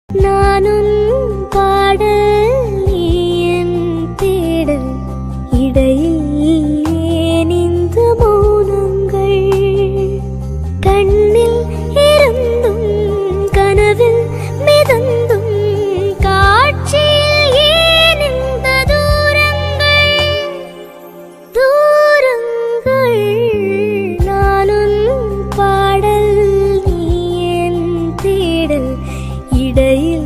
நானும் பாடல் நீ என் தேடல் இடையில் ஏன் இந்த மௌனங்கள் கண்ணில் இருந்தும் கனவில் மிதந்தும் காட்சியில் ஏன் இந்த தூரங்கள் தூரங்கள் நானும் பாடல் நீ என் தேடல் இடையில்